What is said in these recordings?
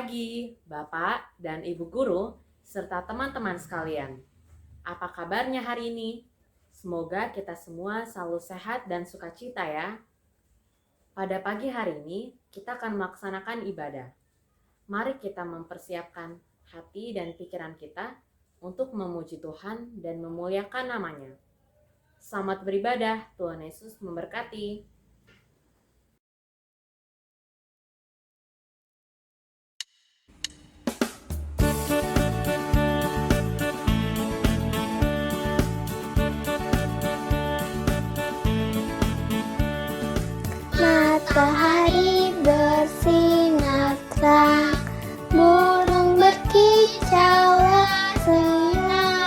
pagi, Bapak dan Ibu Guru, serta teman-teman sekalian. Apa kabarnya hari ini? Semoga kita semua selalu sehat dan sukacita ya. Pada pagi hari ini, kita akan melaksanakan ibadah. Mari kita mempersiapkan hati dan pikiran kita untuk memuji Tuhan dan memuliakan namanya. Selamat beribadah, Tuhan Yesus memberkati. Matahari bersinar terang, burung berkicaulah senang,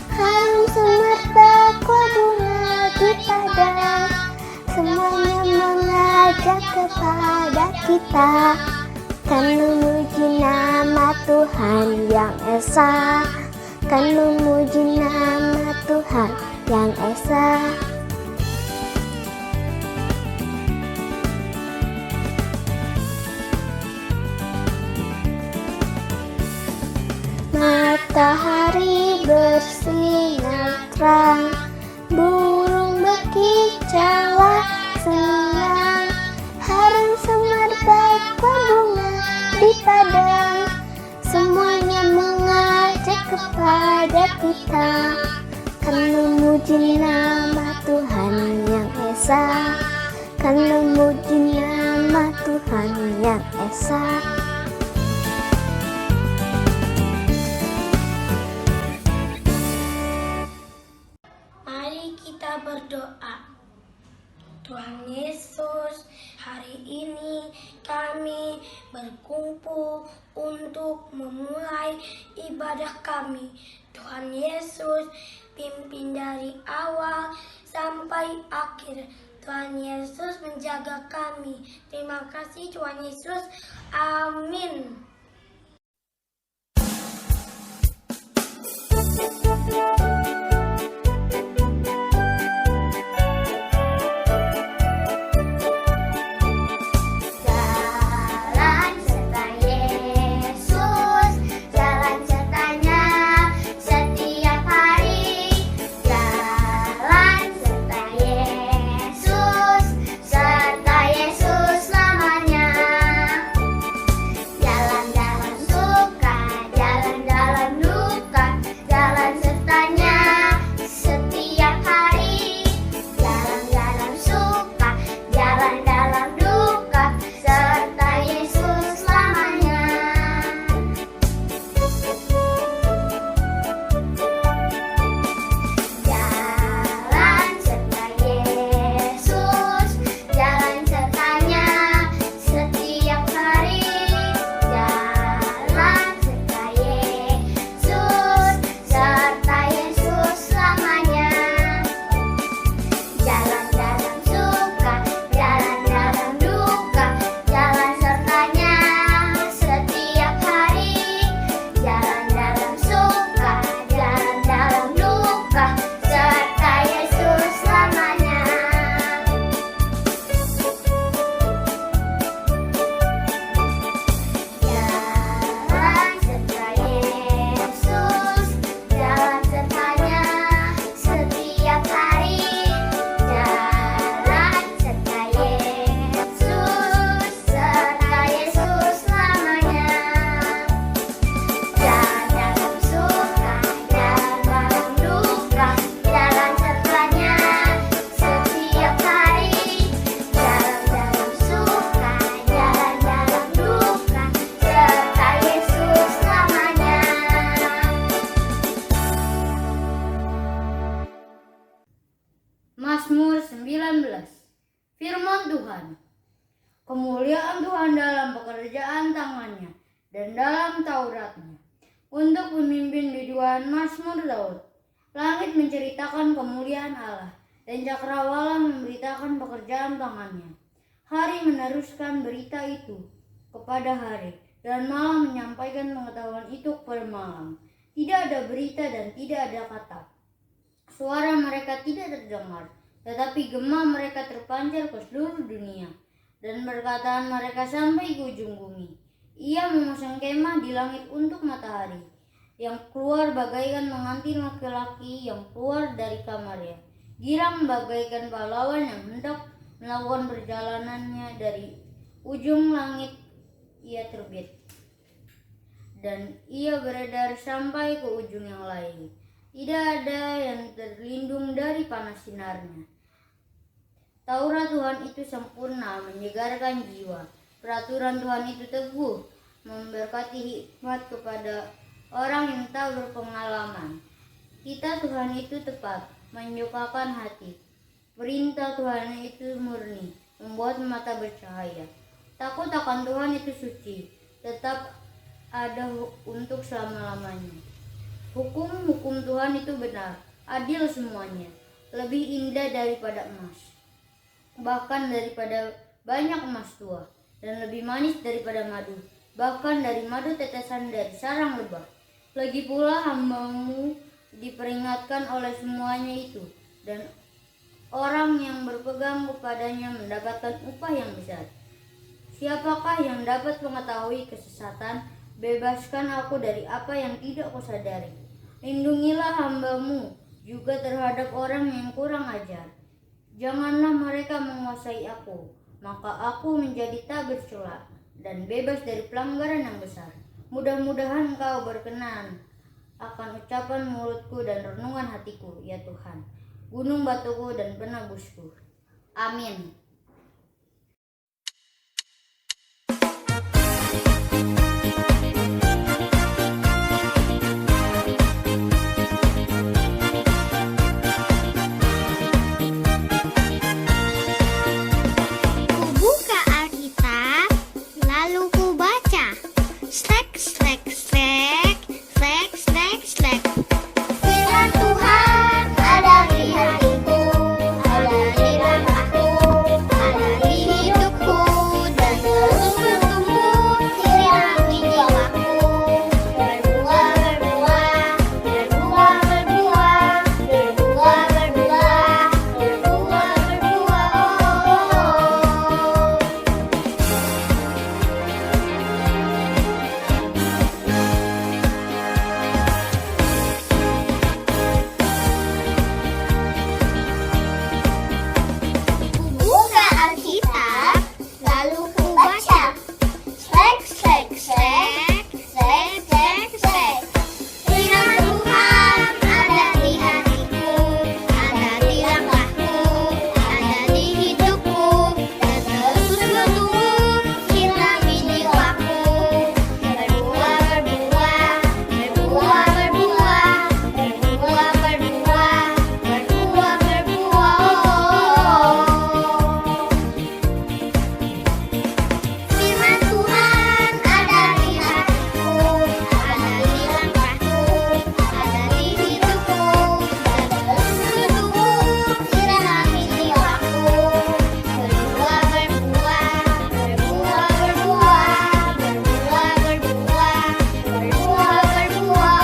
harum semerbak bunga di padang, semuanya mengajak kepada kita, kan memuji nama Tuhan yang esa, kan memuji nama Tuhan yang esa. Matahari bersinar terang, burung berkicaulah senang, harum semerbak bunga di padang, semuanya mengajak kepada kita, kan memuji nama Tuhan yang esa, kan memuji nama Tuhan yang esa. Kita berdoa. Tuhan Yesus, hari ini kami berkumpul untuk memulai ibadah kami. Tuhan Yesus, pimpin dari awal sampai akhir. Tuhan Yesus menjaga kami. Terima kasih Tuhan Yesus. Amin. Mazmur 19. Firman Tuhan. Kemuliaan Tuhan dalam pekerjaan tangannya dan dalam Tauratnya. Untuk pemimpin biduan Mazmur Daud. Langit menceritakan kemuliaan Allah dan cakrawala memberitakan pekerjaan tangannya. Hari meneruskan berita itu kepada hari dan malam menyampaikan pengetahuan itu kepada malam. Tidak ada berita dan tidak ada kata. Suara mereka tidak terdengar, tetapi gema mereka terpancar ke seluruh dunia, dan perkataan mereka sampai ke ujung bumi. Ia memasang kemah di langit untuk matahari, yang keluar bagaikan pengantin laki-laki yang keluar dari kamarnya. Girang bagaikan pahlawan yang hendak melakukan perjalanannya dari ujung langit. Ia terbit, dan ia beredar sampai ke ujung yang lain. Tidak ada yang terlindung dari panas sinarnya. Taurat Tuhan itu sempurna, menyegarkan jiwa. Peraturan Tuhan itu teguh, memberkati hikmat kepada orang yang tak berpengalaman. Kita Tuhan itu tepat, menyukakan hati. Perintah Tuhan itu murni, membuat mata bercahaya. Takut akan Tuhan itu suci, tetap ada untuk selama-lamanya. Hukum-hukum Tuhan itu benar, adil semuanya, lebih indah daripada emas, bahkan daripada banyak emas tua, dan lebih manis daripada madu, bahkan dari madu tetesan dari sarang lebah. Lagi pula hamba-Mu diperingatkan oleh semuanya itu, dan orang yang berpegang kepadanya mendapatkan upah yang besar. Siapakah yang dapat mengetahui kesesatan? Bebaskan aku dari apa yang tidak kusadari. Lindungilah hamba-Mu juga terhadap orang yang kurang ajar. Janganlah mereka menguasai aku, maka aku menjadi tak bercela dan bebas dari pelanggaran yang besar. Mudah-mudahan Engkau berkenan akan ucapan mulutku dan renungan hatiku, ya Tuhan, gunung batuku dan penebusku. Amin. Kubuka Alkitab, lalu ku baca. Slek, slek, slek, slek, slek, slek. Firman Tuhan ada di hatiku, ada di langkahku, ada di hidupku, dan terus bertumbuh sirami jiwaku. Berbuah, berbuah, berbuah, berbuah, berbuah, berbuah, berbuah, berbuah. Buka Alkitab, lalu ku baca. Slek, slek, slek, slek, slek, slek. Firman Tuhan ada di hatiku, ada di langkahku, ada di hidupku, dan terus bertumbuh sirami jiwaku. Berbuah, berbuah, berbuah, berbuah, berbuah, berbuah, berbuah, berbuah. Firman Tuhan ada di hatiku, ada di langkahku, ada di hidupku, dan terus bertumbuh sirami jiwaku. Berbuah, berbuah, berbuah, berbuah, berbuah, berbuah, berbuah, berbuah.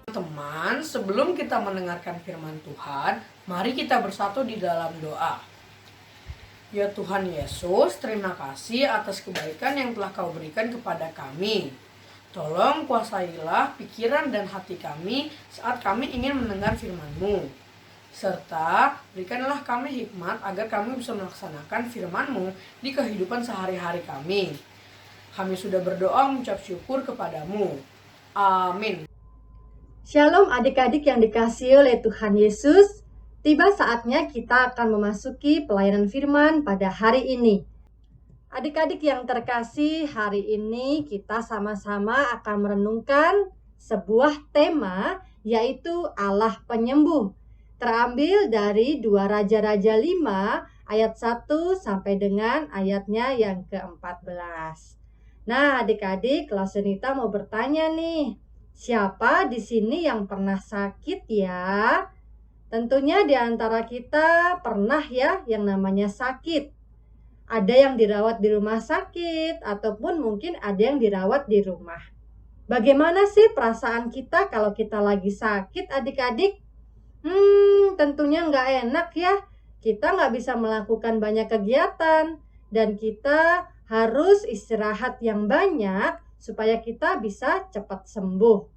Teman, sebelum kita mendengarkan firman Tuhan, mari kita bersatu di dalam doa. Ya Tuhan Yesus, terima kasih atas kebaikan yang telah Kau berikan kepada kami. Tolong kuasailah pikiran dan hati kami saat kami ingin mendengar firman-Mu. Serta berikanlah kami hikmat agar kami bisa melaksanakan firman-Mu di kehidupan sehari-hari kami. Kami sudah berdoa mengucap syukur kepadamu. Amin. Shalom adik-adik yang dikasihi oleh Tuhan Yesus. Tiba saatnya kita akan memasuki pelayanan firman pada hari ini. Adik-adik yang terkasih, hari ini kita sama-sama akan merenungkan sebuah tema, yaitu Allah Penyembuh. Terambil dari 2 Raja-Raja 5 ayat 1 sampai dengan ayatnya yang ke-14. Nah, adik-adik, kelas Nita mau bertanya nih. Siapa di sini yang pernah sakit ya? Tentunya di antara kita pernah ya yang namanya sakit. Ada yang dirawat di rumah sakit ataupun mungkin ada yang dirawat di rumah. Bagaimana sih perasaan kita kalau kita lagi sakit, adik-adik? Tentunya nggak enak ya. Kita nggak bisa melakukan banyak kegiatan dan kita harus istirahat yang banyak supaya kita bisa cepat sembuh.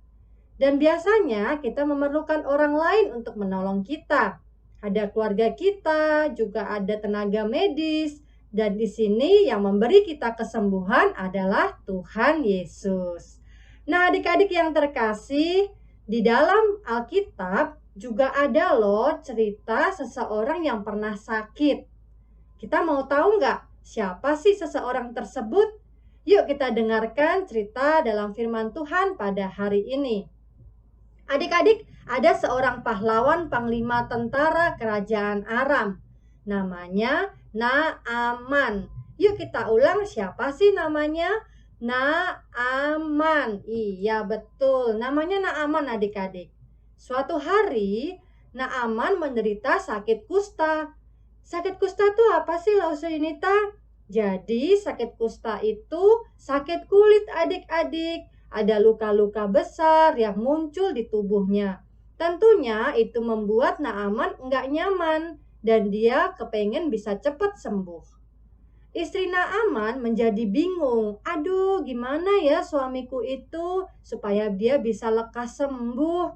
Dan biasanya kita memerlukan orang lain untuk menolong kita. Ada keluarga kita, juga ada tenaga medis, dan di sini yang memberi kita kesembuhan adalah Tuhan Yesus. Nah, adik-adik yang terkasih, di dalam Alkitab juga ada loh cerita seseorang yang pernah sakit. Kita mau tahu nggak siapa sih seseorang tersebut? Yuk kita dengarkan cerita dalam firman Tuhan pada hari ini. Adik-adik, ada seorang pahlawan panglima tentara kerajaan Aram. Namanya Naaman. Yuk kita ulang, siapa sih namanya? Naaman. Iya betul, namanya Naaman adik-adik. Suatu hari, Naaman menderita sakit kusta. Sakit kusta itu apa sih, Lausunita? Jadi sakit kusta itu sakit kulit adik-adik. Ada luka-luka besar yang muncul di tubuhnya. Tentunya itu membuat Naaman enggak nyaman dan dia kepengen bisa cepat sembuh. Istri Naaman menjadi bingung. Aduh, gimana ya suamiku itu supaya dia bisa lekas sembuh.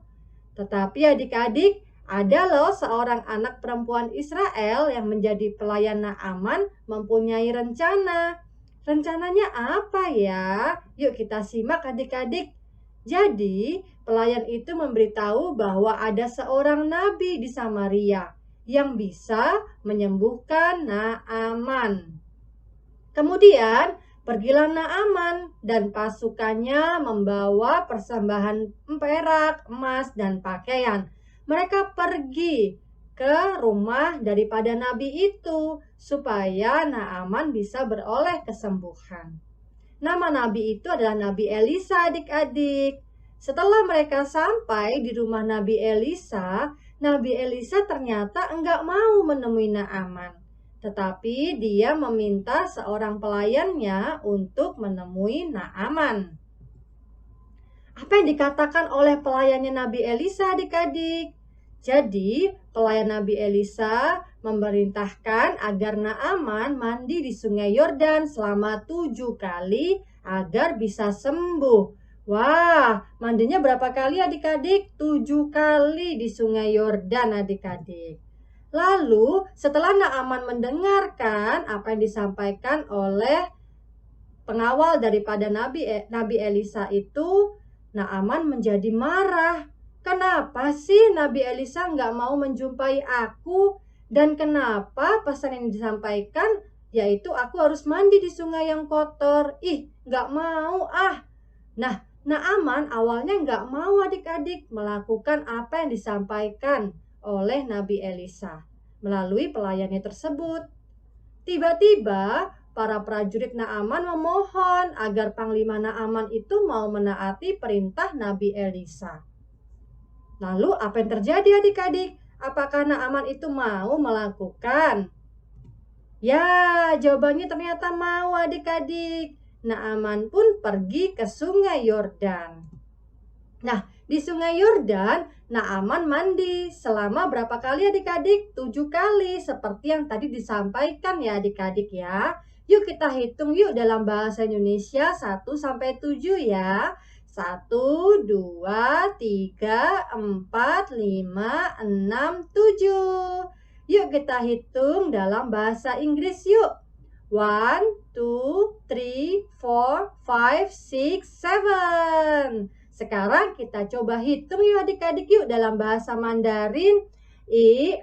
Tetapi adik-adik, ada loh seorang anak perempuan Israel yang menjadi pelayan Naaman mempunyai rencana. Rencananya apa ya? Yuk kita simak adik-adik. Jadi, pelayan itu memberitahu bahwa ada seorang nabi di Samaria yang bisa menyembuhkan Naaman. Kemudian, pergilah Naaman dan pasukannya membawa persembahan perak, emas, dan pakaian. Mereka pergi ke rumah daripada nabi itu supaya Naaman bisa beroleh kesembuhan. Nama nabi itu adalah Nabi Elisa adik-adik. Setelah mereka sampai di rumah Nabi Elisa ternyata enggak mau menemui Naaman. Tetapi dia meminta seorang pelayannya untuk menemui Naaman. Apa yang dikatakan oleh pelayannya Nabi Elisa adik-adik? Jadi, pelayan Nabi Elisa memerintahkan agar Naaman mandi di sungai Yordan selama 7 kali agar bisa sembuh. Wah, mandinya berapa kali adik-adik? 7 kali di sungai Yordan adik-adik. Lalu, setelah Naaman mendengarkan apa yang disampaikan oleh pengawal daripada Nabi Elisa itu, Naaman menjadi marah. Kenapa sih Nabi Elisa nggak mau menjumpai aku? Dan kenapa pesan yang disampaikan yaitu aku harus mandi di sungai yang kotor? Ih, nggak mau ah. Nah, Naaman awalnya nggak mau adik-adik melakukan apa yang disampaikan oleh Nabi Elisa melalui pelayannya tersebut. Tiba-tiba para prajurit Naaman memohon agar Panglima Naaman itu mau menaati perintah Nabi Elisa. Lalu apa yang terjadi adik-adik? Apakah Naaman itu mau melakukan? Ya, jawabannya ternyata mau adik-adik. Naaman pun pergi ke sungai Yordan. Nah, di sungai Yordan, Naaman mandi selama berapa kali adik-adik? 7 kali, seperti yang tadi disampaikan ya adik-adik ya. Yuk kita hitung yuk dalam bahasa Indonesia 1 sampai 7 ya. 1, 2, 3, 4, 5, 6, 7. Yuk kita hitung dalam bahasa Inggris yuk. 1, 2, 3, 4, 5, 6, 7. Sekarang kita coba hitung yuk adik-adik yuk dalam bahasa Mandarin. I,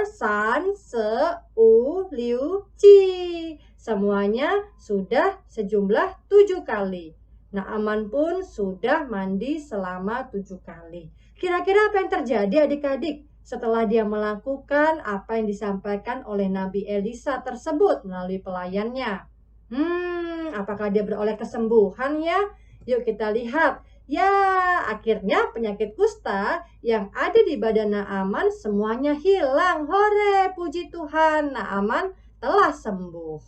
san, se, u, liu, ci. Semuanya sudah sejumlah 7 kali. Naaman pun sudah mandi selama 7 kali. Kira-kira apa yang terjadi adik-adik setelah dia melakukan apa yang disampaikan oleh Nabi Elisa tersebut melalui pelayannya? Apakah dia beroleh kesembuhan ya? Yuk kita lihat. Ya, akhirnya penyakit kusta yang ada di badan Naaman semuanya hilang. Hore, puji Tuhan, Naaman telah sembuh.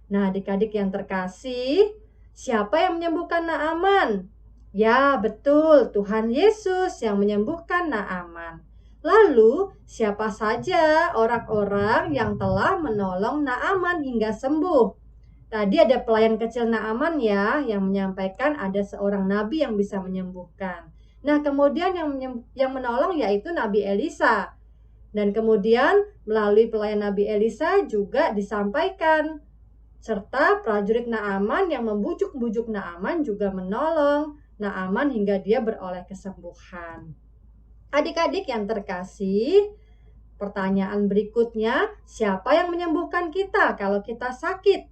Nah, adik-adik yang terkasih, siapa yang menyembuhkan Naaman? Ya, betul, Tuhan Yesus yang menyembuhkan Naaman. Lalu, siapa saja orang-orang yang telah menolong Naaman hingga sembuh? Tadi ada pelayan kecil Naaman ya, yang menyampaikan ada seorang nabi yang bisa menyembuhkan. Nah, kemudian yang menolong yaitu Nabi Elisa. Dan kemudian melalui pelayan Nabi Elisa juga disampaikan. Serta prajurit Naaman yang membujuk-bujuk Naaman juga menolong Naaman hingga dia beroleh kesembuhan. Adik-adik yang terkasih, pertanyaan berikutnya, siapa yang menyembuhkan kita kalau kita sakit?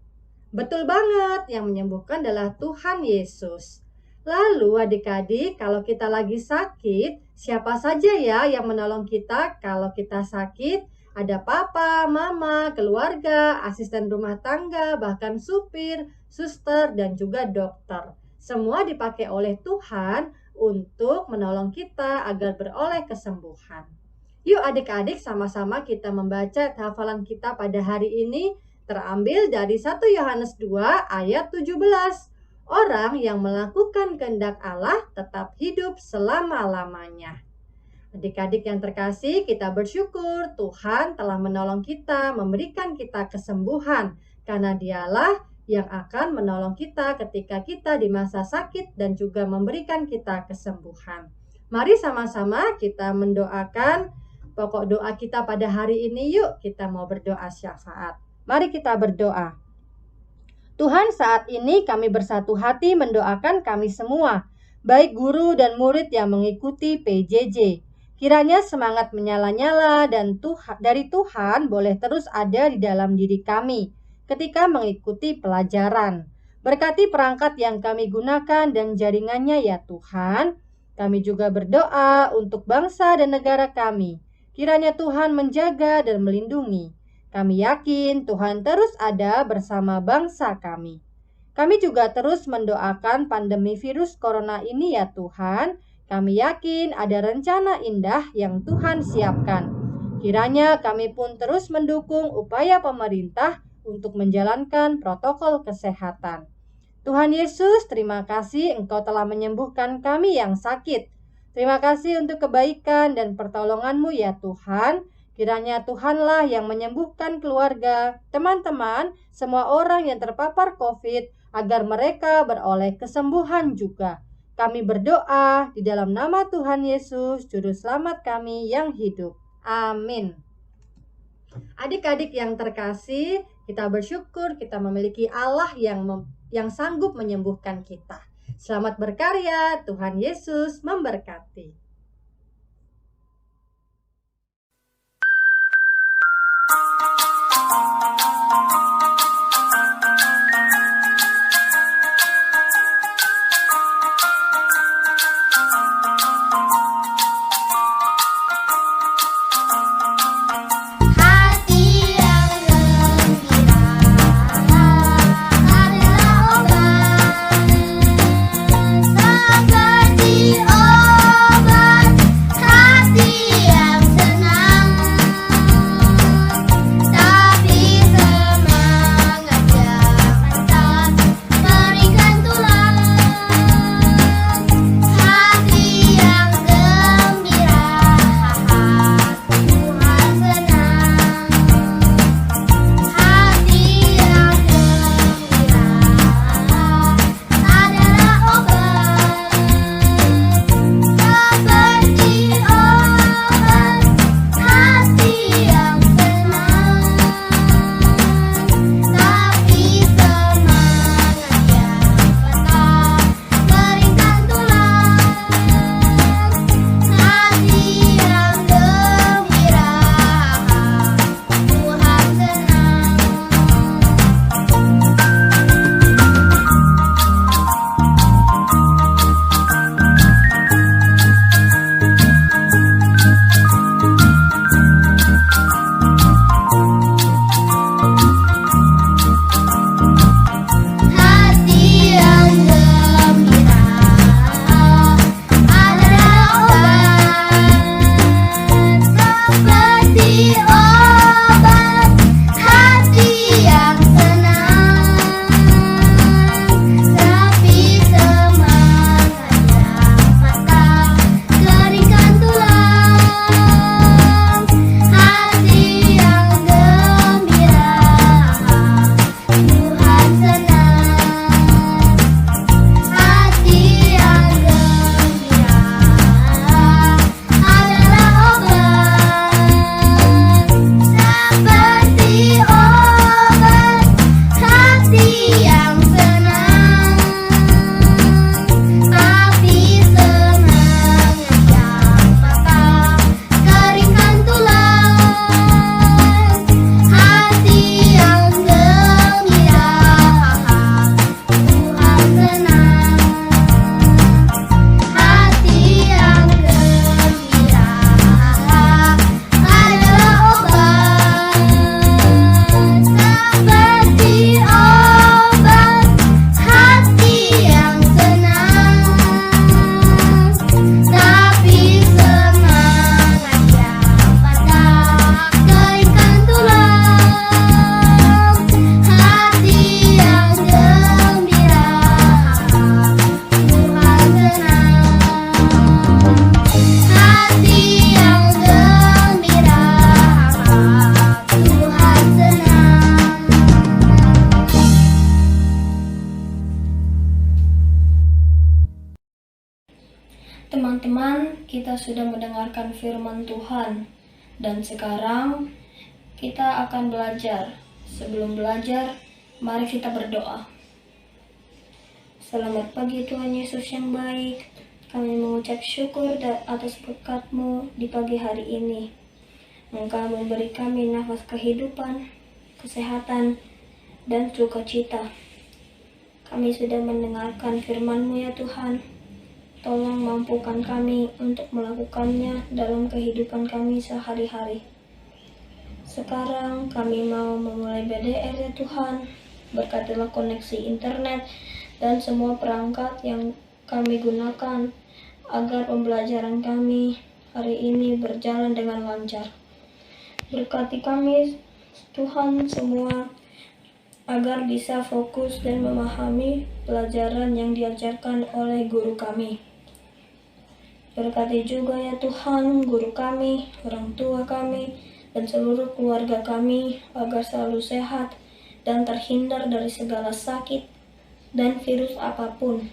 Betul banget, yang menyembuhkan adalah Tuhan Yesus. Lalu adik-adik, kalau kita lagi sakit, siapa saja ya yang menolong kita kalau kita sakit? Ada papa, mama, keluarga, asisten rumah tangga, bahkan supir, suster, dan juga dokter. Semua dipakai oleh Tuhan untuk menolong kita agar beroleh kesembuhan. Yuk adik-adik sama-sama kita membaca hafalan kita pada hari ini terambil dari 1 Yohanes 2 ayat 17. Orang yang melakukan kehendak Allah tetap hidup selama-lamanya. Adik-adik yang terkasih, kita bersyukur Tuhan telah menolong kita, memberikan kita kesembuhan, karena Dialah yang akan menolong kita ketika kita di masa sakit dan juga memberikan kita kesembuhan. Mari sama-sama kita mendoakan pokok doa kita pada hari ini. Yuk kita mau berdoa syafaat. Mari kita berdoa. Tuhan, saat ini kami bersatu hati mendoakan kami semua, baik guru dan murid yang mengikuti PJJ. Kiranya semangat menyala-nyala dan dari Tuhan boleh terus ada di dalam diri kami ketika mengikuti pelajaran. Berkati perangkat yang kami gunakan dan jaringannya ya Tuhan. Kami juga berdoa untuk bangsa dan negara kami. Kiranya Tuhan menjaga dan melindungi. Kami yakin Tuhan terus ada bersama bangsa kami. Kami juga terus mendoakan pandemi virus corona ini ya Tuhan. Kami yakin ada rencana indah yang Tuhan siapkan. Kiranya kami pun terus mendukung upaya pemerintah untuk menjalankan protokol kesehatan. Tuhan Yesus, terima kasih Engkau telah menyembuhkan kami yang sakit. Terima kasih untuk kebaikan dan pertolongan-Mu ya Tuhan. Kiranya Tuhanlah yang menyembuhkan keluarga, teman-teman, semua orang yang terpapar COVID agar mereka beroleh kesembuhan juga. Kami berdoa di dalam nama Tuhan Yesus, Juru Selamat kami yang hidup. Amin. Adik-adik yang terkasih, kita bersyukur kita memiliki Allah yang sanggup menyembuhkan kita. Selamat berkarya, Tuhan Yesus memberkati. Hati yang gembira adalah obat, seperti obat Teman-teman, kita sudah mendengarkan firman Tuhan, dan sekarang kita akan belajar. Sebelum belajar, mari kita berdoa. Selamat pagi Tuhan Yesus yang baik. Kami mengucap syukur atas berkat-Mu di pagi hari ini. Engkau memberi kami nafas kehidupan, kesehatan, dan sukacita. Kami sudah mendengarkan firman-Mu ya Tuhan. Tolong mampukan kami untuk melakukannya dalam kehidupan kami sehari-hari. Sekarang kami mau memulai BDR ya Tuhan. Berkatilah koneksi internet dan semua perangkat yang kami gunakan agar pembelajaran kami hari ini berjalan dengan lancar. Berkati kami Tuhan semua agar bisa fokus dan memahami pelajaran yang diajarkan oleh guru kami. Berkati juga ya Tuhan guru kami, orang tua kami, dan seluruh keluarga kami agar selalu sehat dan terhindar dari segala sakit dan virus apapun.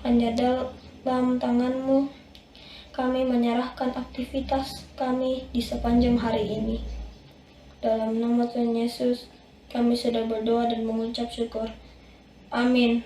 Hanya dalam tangan-Mu kami menyerahkan aktivitas kami di sepanjang hari ini. Dalam nama Tuhan Yesus kami sudah berdoa dan mengucap syukur. Amin.